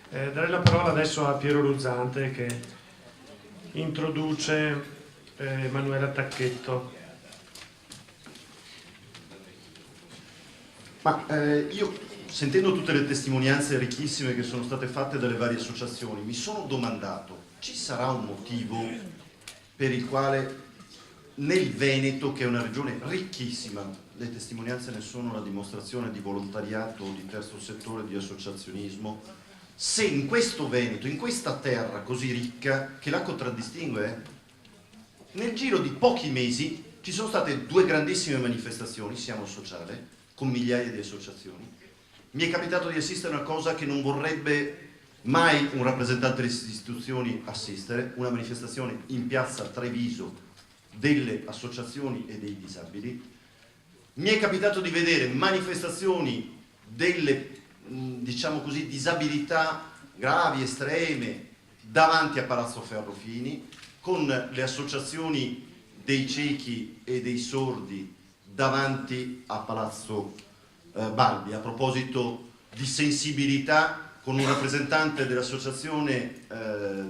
Darei la parola adesso a Piero Ruzzante che introduce Emanuela Tacchetto. Io, sentendo tutte le testimonianze ricchissime che sono state fatte dalle varie associazioni, mi sono domandato: ci sarà un motivo per il quale nel Veneto, che è una regione ricchissima, le testimonianze ne sono la dimostrazione di volontariato, di terzo settore, di associazionismo, se in questo Veneto, in questa terra così ricca, che la contraddistingue, nel giro di pochi mesi ci sono state due grandissime manifestazioni, Siamo Sociale, con migliaia di associazioni. Mi è capitato di assistere a una cosa che non vorrebbe mai un rappresentante delle istituzioni assistere, una manifestazione in piazza Treviso delle associazioni e dei disabili. Mi è capitato di vedere manifestazioni delle, diciamo così, disabilità gravi, estreme, davanti a Palazzo Ferrofini, con le associazioni dei ciechi e dei sordi davanti a Palazzo Balbi. A proposito di sensibilità, con un rappresentante dell'associazione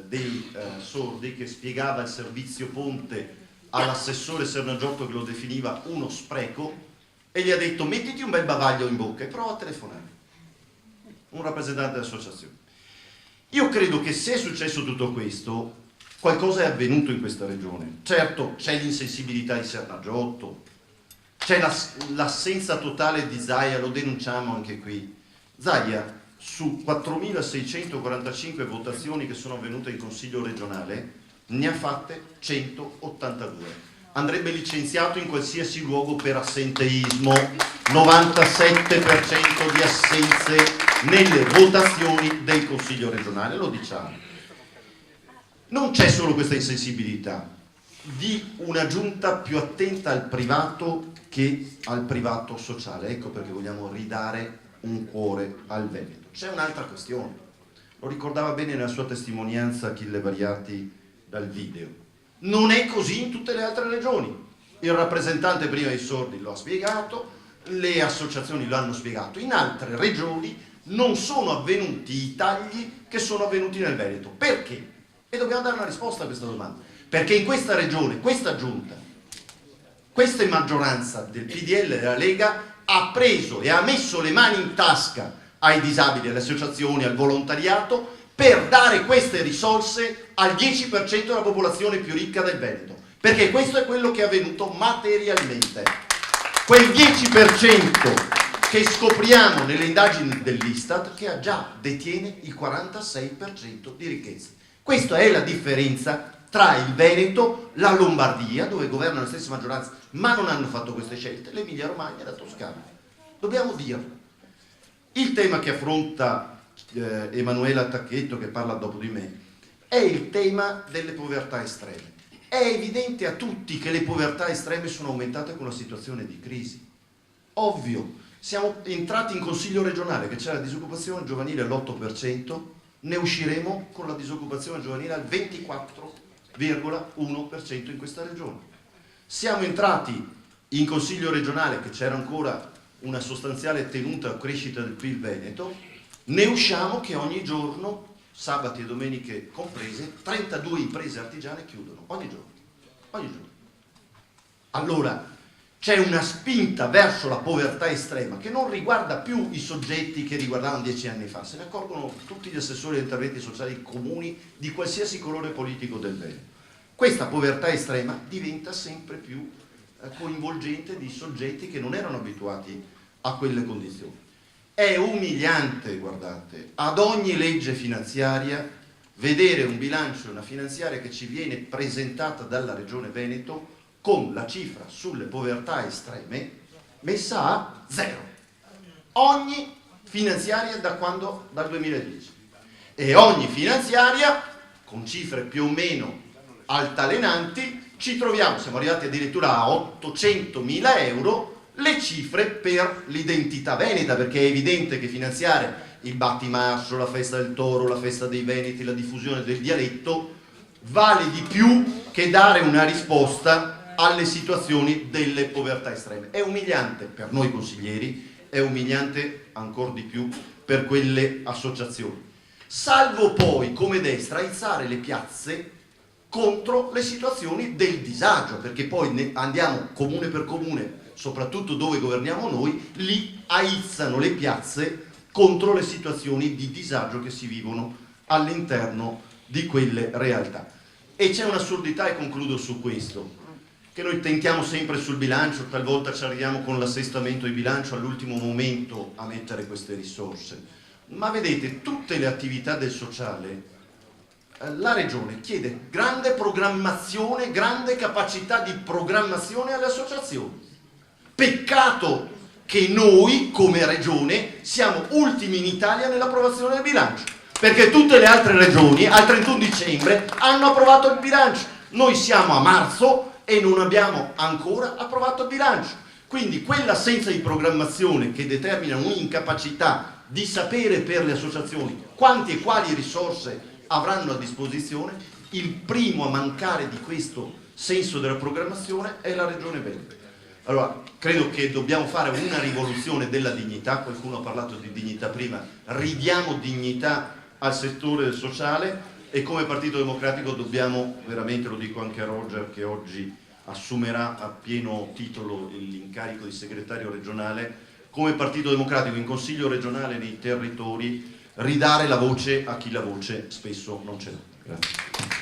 dei sordi che spiegava il servizio ponte all'assessore Sernagiotto, che lo definiva uno spreco, e gli ha detto: mettiti un bel bavaglio in bocca e prova a telefonare. Un rappresentante dell'associazione. Io credo che se è successo tutto questo, qualcosa è avvenuto in questa regione. Certo, c'è l'insensibilità di Sernagiotto, c'è l'assenza totale di Zaia, lo denunciamo anche qui. Zaia, su 4.645 votazioni che sono avvenute in Consiglio regionale, ne ha fatte 182. Andrebbe licenziato in qualsiasi luogo per assenteismo. 97% di assenze nelle votazioni del Consiglio regionale, lo diciamo. Non c'è solo questa insensibilità di una giunta più attenta al privato che al privato sociale. Ecco perché vogliamo ridare un cuore al Veneto. C'è un'altra questione, lo ricordava bene nella sua testimonianza Achille Variati dal video. Non è così in tutte le altre regioni. Il rappresentante prima dei sordi lo ha spiegato, le associazioni lo hanno spiegato. In altre regioni non sono avvenuti i tagli che sono avvenuti nel Veneto. Perché? E dobbiamo dare una risposta a questa domanda. Perché in questa regione, questa giunta, questa maggioranza del PDL e della Lega ha preso e ha messo le mani in tasca ai disabili, alle associazioni, al volontariato, per dare queste risorse al 10% della popolazione più ricca del Veneto, perché questo è quello che è avvenuto materialmente. Quel 10% che scopriamo nelle indagini dell'Istat, che già detiene il 46% di ricchezza. Questa è la differenza tra il Veneto, la Lombardia, dove governano le stesse maggioranze ma non hanno fatto queste scelte, l'Emilia Romagna e la Toscana. Dobbiamo dirlo. Il tema che affronta Emanuela Tacchetto, che parla dopo di me, è il tema delle povertà estreme. È evidente a tutti che le povertà estreme sono aumentate con la situazione di crisi. Ovvio, siamo entrati in Consiglio regionale che c'è la disoccupazione giovanile all'8%, ne usciremo con la disoccupazione giovanile al 24,1% in questa regione. Siamo entrati in Consiglio regionale che c'era ancora una sostanziale tenuta crescita del PIL veneto, ne usciamo che ogni giorno, sabati e domeniche comprese, 32 imprese artigiane chiudono, ogni giorno. Allora, c'è una spinta verso la povertà estrema che non riguarda più i soggetti che riguardavano 10 anni fa, se ne accorgono tutti gli assessori di interventi sociali comuni di qualsiasi colore politico del Veneto. Questa povertà estrema diventa sempre più coinvolgente di soggetti che non erano abituati a quelle condizioni. È umiliante, guardate, ad ogni legge finanziaria vedere un bilancio e una finanziaria che ci viene presentata dalla Regione Veneto con la cifra sulle povertà estreme messa a 0. Ogni finanziaria dal 2010. E ogni finanziaria con cifre più o meno altalenanti ci troviamo, siamo arrivati addirittura a 800.000 euro, le cifre per l'identità veneta, perché è evidente che finanziare il battimarcio, la festa del toro, la festa dei veneti, la diffusione del dialetto vale di più che dare una risposta alle situazioni delle povertà estreme. È umiliante per noi consiglieri, è umiliante ancora di più per quelle associazioni. salvo poi come destra aizzare le piazze contro le situazioni del disagio, perché poi andiamo comune per comune, soprattutto dove governiamo noi, lì aizzano le piazze contro le situazioni di disagio che si vivono all'interno di quelle realtà. E c'è un'assurdità, e concludo su questo, che noi tentiamo sempre sul bilancio, talvolta ci arriviamo con l'assestamento di bilancio all'ultimo momento a mettere queste risorse, ma vedete, tutte le attività del sociale, la Regione chiede grande programmazione, grande capacità di programmazione alle associazioni. Peccato che noi come Regione siamo ultimi in Italia nell'approvazione del bilancio, perché tutte le altre regioni al 31 dicembre hanno approvato il bilancio, noi siamo a marzo e non abbiamo ancora approvato il bilancio. Quindi quell'assenza di programmazione che determina un'incapacità di sapere per le associazioni quanti e quali risorse avranno a disposizione, il primo a mancare di questo senso della programmazione è la Regione Veneto. Allora, credo che dobbiamo fare una rivoluzione della dignità, qualcuno ha parlato di dignità prima, ridiamo dignità al settore sociale e come Partito Democratico dobbiamo, veramente lo dico anche a Roger che oggi assumerà a pieno titolo l'incarico di segretario regionale, come Partito Democratico in Consiglio regionale nei territori ridare la voce a chi la voce spesso non ce l'ha. Grazie.